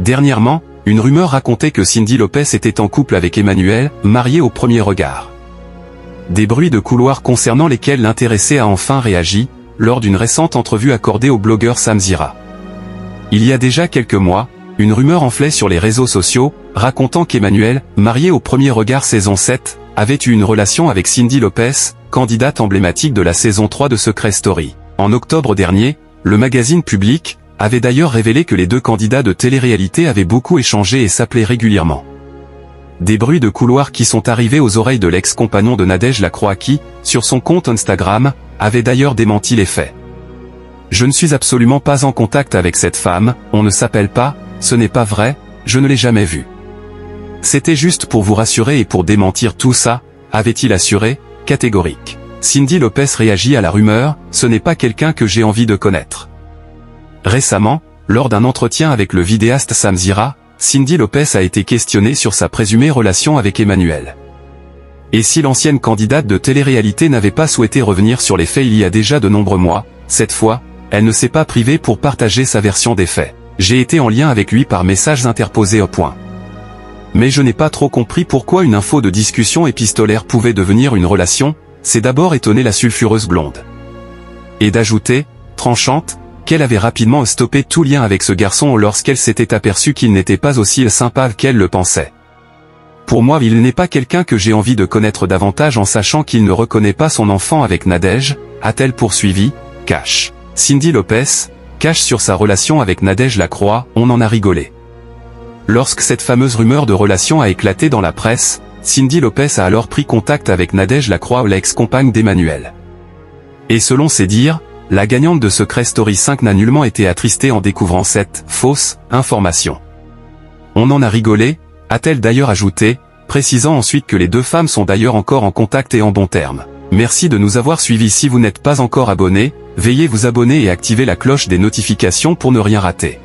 Dernièrement, une rumeur racontait que Cyndi Lopez était en couple avec Emmanuel, marié au premier regard. Des bruits de couloir concernant lesquels l'intéressé a enfin réagi, lors d'une récente entrevue accordée au blogueur Sam Zira. Il y a déjà quelques mois, une rumeur enflait sur les réseaux sociaux, racontant qu'Emmanuel, marié au premier regard saison 7, avait eu une relation avec Cyndi Lopez, candidate emblématique de la saison 3 de Secret Story. En octobre dernier, le magazine Public avait d'ailleurs révélé que les deux candidats de télé-réalité avaient beaucoup échangé et s'appelaient régulièrement. Des bruits de couloir qui sont arrivés aux oreilles de l'ex-compagnon de Nadège Lacroix qui, sur son compte Instagram, avait d'ailleurs démenti les faits. Je ne suis absolument pas en contact avec cette femme, on ne s'appelle pas, ce n'est pas vrai, je ne l'ai jamais vue. C'était juste pour vous rassurer et pour démentir tout ça, avait-il assuré, catégorique. Cyndi Lopez réagit à la rumeur, ce n'est pas quelqu'un que j'ai envie de connaître. Récemment, lors d'un entretien avec le vidéaste Sam Zira, Cyndi Lopez a été questionnée sur sa présumée relation avec Emmanuel. Et si l'ancienne candidate de télé-réalité n'avait pas souhaité revenir sur les faits il y a déjà de nombreux mois, cette fois, elle ne s'est pas privée pour partager sa version des faits. J'ai été en lien avec lui par messages interposés au point. Mais je n'ai pas trop compris pourquoi une info de discussion épistolaire pouvait devenir une relation, c'est d'abord étonné la sulfureuse blonde. Et d'ajouter, tranchante, qu'elle avait rapidement stoppé tout lien avec ce garçon lorsqu'elle s'était aperçue qu'il n'était pas aussi sympa qu'elle le pensait. Pour moi il n'est pas quelqu'un que j'ai envie de connaître davantage en sachant qu'il ne reconnaît pas son enfant avec Nadège, a-t-elle poursuivi, cash. Cyndi Lopez, cash sur sa relation avec Nadège Lacroix, on en a rigolé. Lorsque cette fameuse rumeur de relation a éclaté dans la presse, Cyndi Lopez a alors pris contact avec Nadège Lacroix, l'ex-compagne d'Emmanuel. Et selon ses dires, la gagnante de Secret Story 5 n'a nullement été attristée en découvrant cette fausse information. On en a rigolé, a-t-elle d'ailleurs ajouté, précisant ensuite que les deux femmes sont d'ailleurs encore en contact et en bons termes. Merci de nous avoir suivis. Si vous n'êtes pas encore abonné, veuillez vous abonner et activer la cloche des notifications pour ne rien rater.